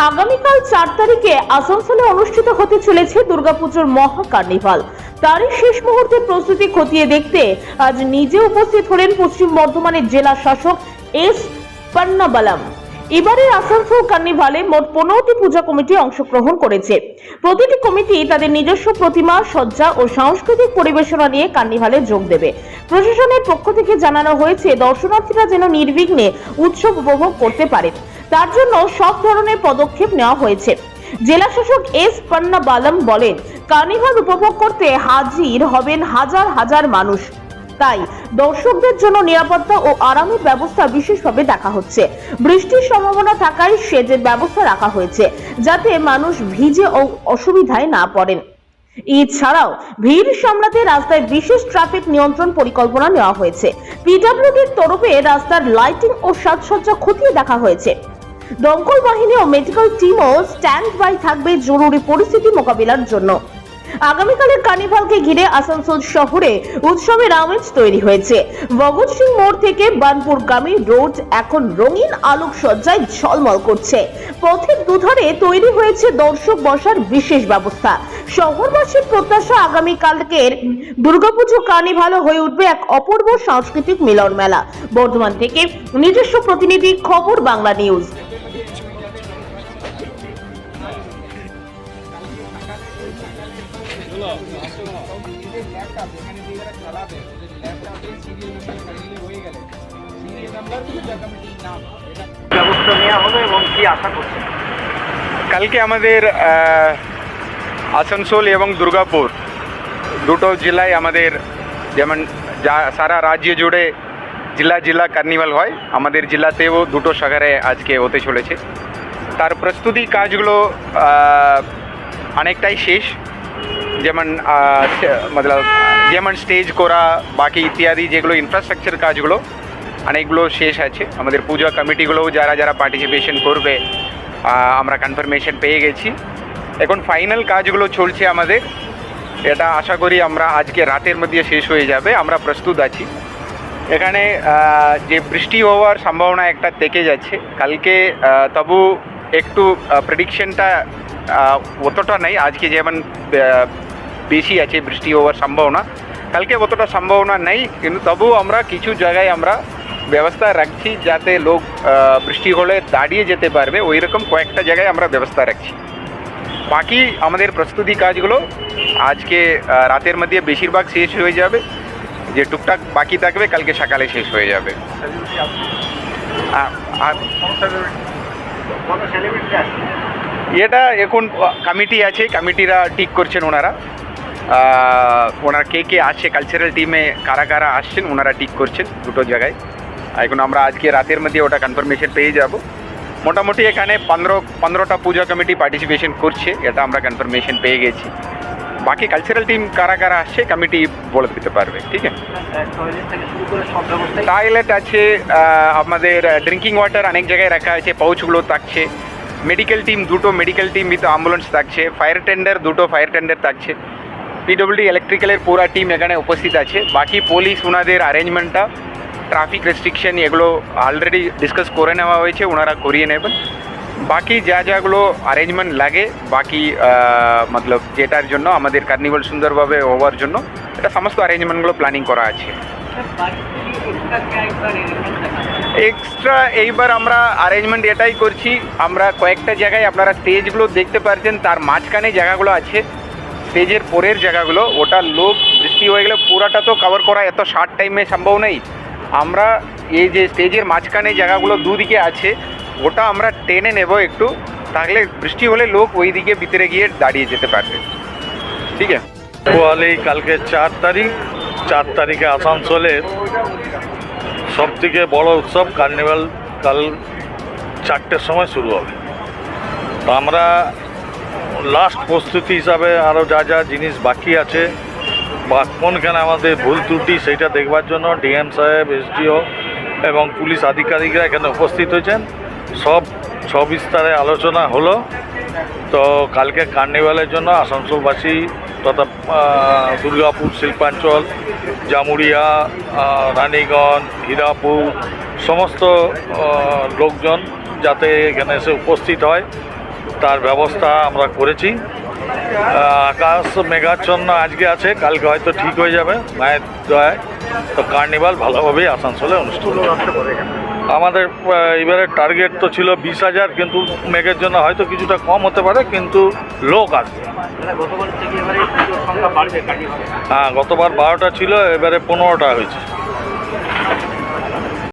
আগামীকাল 4 তারিখে আসানসোলে অনুষ্ঠিত হতে চলেছে দুর্গাপুজোর মহা কার্নিভাল। তারই শেষ মুহূর্তে প্রস্তুতি খতিয়ে দেখতে আজ নিজে উপস্থিত হলেন পশ্চিম বর্ধমানের জেলা শাসক এস পন্নাবালাম। এবারে আসানসোল কার্নিভালে মোট 15টি পূজা কমিটি অংশগ্রহণ করেছে। প্রতিটি কমিটি তাদের নিজস্ব প্রতিমা, সজ্জা ও সাংস্কৃতিক পরিবেশনা নিয়ে কার্নিভালে যোগ দেবে। প্রশাসনের পক্ষ থেকে জানানো হয়েছে দর্শনার্থীরা যেন নির্বিঘ্নে উৎসব উপভোগ করতে পারে, তার জন্য সব ধরনের পদক্ষেপ নেওয়া হয়েছে। জেলা শাসক এস পন্নাবালাম বলেন, কার্নিভাল উপভোগ করতে হাজির হবেন হাজার হাজার মানুষ, তাই দর্শকদের জন্য নিরাপত্তা ও আরামের ব্যবস্থা বিশেষভাবে দেখা হচ্ছে। বৃষ্টির সম্ভাবনা থাকায় সেচের ব্যবস্থা রাখা হয়েছে, যাতে মানুষ ভিজে ও অসুবিধায় না পড়েন। এছাড়াও ভিড় সামলাতে রাস্তায় বিশেষ ট্রাফিক নিয়ন্ত্রণ পরিকল্পনা নেওয়া হয়েছে। পিডব্লিউডির তরফে রাস্তার লাইটিং ও সাজসজ্জা খতিয়ে দেখা হয়েছে। দমকল বাহিনী ও মেডিকেল টিমও স্ট্যান্ড বাই থাকবে জরুরি পরিস্থিতি মোকাবিলার জন্য। আগামীকালের কার্নিভালকে ঘিরে আসানসোল শহরে উৎসবের আমেজ তৈরি হয়েছে। ভগৎ সিং মোড় থেকে বানপুরগামী রোড এখন রঙিন আলোকসজ্জায় ঝলমল করছে। পথের দুধারে তৈরি হয়েছে দর্শক বসার বিশেষ ব্যবস্থা। শহরবাসীর প্রত্যাশা, আগামীকালকের দুর্গাপুজো কার্নিভাল হয়ে উঠবে এক অপূর্ব সাংস্কৃতিক মিলন মেলা। বর্ধমান থেকে নিজস্ব প্রতিনিধি, খবর বাংলা নিউজ। ব্যবস্থা নেওয়া হবে এবং কি আশা করছে? কালকে আমাদের আসানসোল এবং দুর্গাপুর দুটো জেলায় আমাদের যেমন সারা রাজ্য জুড়ে জেলা কার্নিভাল হয়, আমাদের জেলাতেও দুটো শাখারে আজকে হতে চলেছে। তার প্রস্তুতি কাজগুলো অনেকটাই শেষ, যেমন স্টেজ করা, বাকি ইত্যাদি যেগুলো ইনফ্রাস্ট্রাকচার কাজগুলো অনেকগুলো শেষ আছে। আমাদের পূজা কমিটিগুলোও যারা পার্টিসিপেশন করবে আমরা কনফার্মেশন পেয়ে গেছি। এখন ফাইনাল কাজগুলো চলছে আমাদের, এটা আশা করি আমরা আজকে রাতের মধ্যে শেষ হয়ে যাবে। আমরা প্রস্তুত আছি। এখানে যে বৃষ্টি হওয়ার সম্ভাবনা একটা থেকে যাচ্ছে কালকে, তবু একটু প্রেডিকশনটা অতটা নেই। আজকে যেমন বেশি আছে বৃষ্টি হওয়ার সম্ভাবনা, কালকে অতটা সম্ভাবনা নেই, কিন্তু তবু আমরা কিছু জায়গায় আমরা ব্যবস্থা রাখছি যাতে লোক বৃষ্টি হলে দাঁড়িয়ে যেতে পারবে, ওই রকম কয়েকটা জায়গায় আমরা ব্যবস্থা রাখছি। বাকি আমাদের প্রস্তুতি কাজগুলো আজকে রাতের মধ্যে বেশিরভাগ শেষ হয়ে যাবে, যে টুকটাক বাকি থাকবে কালকে সকালে শেষ হয়ে যাবে। আর এটা এখন কমিটি আছে, কমিটিরা ঠিক করছেন ওনারা কে আসছে, কালচারাল টিমে কারা আসছেন ওনারা ঠিক করছেন দুটো জায়গায়। এখন আমরা আজকে রাতের মধ্যে ওটা কনফার্মেশন পেয়ে যাব। মোটামুটি এখানে 15টা পূজা কমিটি পার্টিসিপেশন করছে, এটা আমরা কনফার্মেশন পেয়ে গেছি। বাকি কালচারাল টিম কারা আসছে কমিটি বলে দিতে পারবে। ঠিক আছে, টয়লেট আছে, আমাদের ড্রিঙ্কিং ওয়াটার অনেক জায়গায় রাখা আছে, পাউচগুলো থাকছে। মেডিকেল টিম দুটো মেডিকেল টিম উইথ অ্যাম্বুলেন্স থাকছে, ফায়ার টেন্ডার দুটো ফায়ার টেন্ডার থাকছে, পিডব্লিউডি ইলেকট্রিক্যালের পুরা টিম এখানে উপস্থিত আছে। বাকি পুলিশ ওনাদের অ্যারেঞ্জমেন্টটা, ট্রাফিক রেস্ট্রিকশন এগুলো অলরেডি ডিসকাস করে নেওয়া হয়েছে, ওনারা করিয়ে নেবেন। বাকি যাগুলো অ্যারেঞ্জমেন্ট লাগে, বাকি যেটার জন্য আমাদের কার্নিভাল সুন্দরভাবে হওয়ার জন্য এটা সমস্ত অ্যারেঞ্জমেন্টগুলো প্ল্যানিং করা আছে। এক্সট্রা এইবার আমরা অ্যারেঞ্জমেন্ট এটাই করছি, আমরা কয়েকটা জায়গায় আপনারা স্টেজগুলো দেখতে পাচ্ছেন, তার মাঝখানে জায়গাগুলো আছে, স্টেজের পরের জায়গাগুলো, ওটা লোক বৃষ্টি হয়ে গেলে পুরাটা তো কভার করা এত শর্ট টাইমে সম্ভব নেই। আমরা এই যে স্টেজের মাঝখানে জায়গাগুলো দুদিকে আছে ওটা আমরা টেনে নেব একটু, তাহলে বৃষ্টি হলে লোক ওই দিকে ভিতরে গিয়ে দাঁড়িয়ে যেতে পারবে। ঠিক আছে, কালকে 4 তারিখে আসানসোলের সবথেকে বড় উৎসব কার্নিভাল কাল 4টের সময় শুরু হবে। তো আমরা লাস্ট প্রস্তুতি হিসাবে আরও যা জিনিস বাকি আছে বা কোনখানে আমাদের ভুল ত্রুটি সেইটা দেখবার জন্য ডিএম সাহেব, এসডিও এবং পুলিশ আধিকারিকরা এখানে উপস্থিত হয়েছেন। সব সবিস্তারে আলোচনা হলো। তো কালকে কার্নিভালের জন্য আসানসোলবাসী তথা দুর্গাপুর, শিল্পাঞ্চল, জামুরিয়া, রানীগঞ্জ, হীরাপুর সমস্ত লোকজন যাতে এখানে এসে উপস্থিত হয় তার ব্যবস্থা আমরা করেছি। আকাশ মেঘাচ্ছন্ন আজকে আছে, কালকে হয়তো ঠিক হয়ে যাবে মায়ের দয়ায়। তো কার্নিভাল ভালোভাবেই আসানসোলে অনুষ্ঠিত হবে। আমাদের এবারে টার্গেট তো ছিল 20,000, কিন্তু মেঘের জন্য হয়তো কিছুটা কম হতে পারে, কিন্তু লোক আসবে। গতবার থেকে এবারে পুজোর সংখ্যা বাড়বে কার্নিভালে। হ্যাঁ, গতবার 12টা ছিল, এবারে 15টা হয়েছে।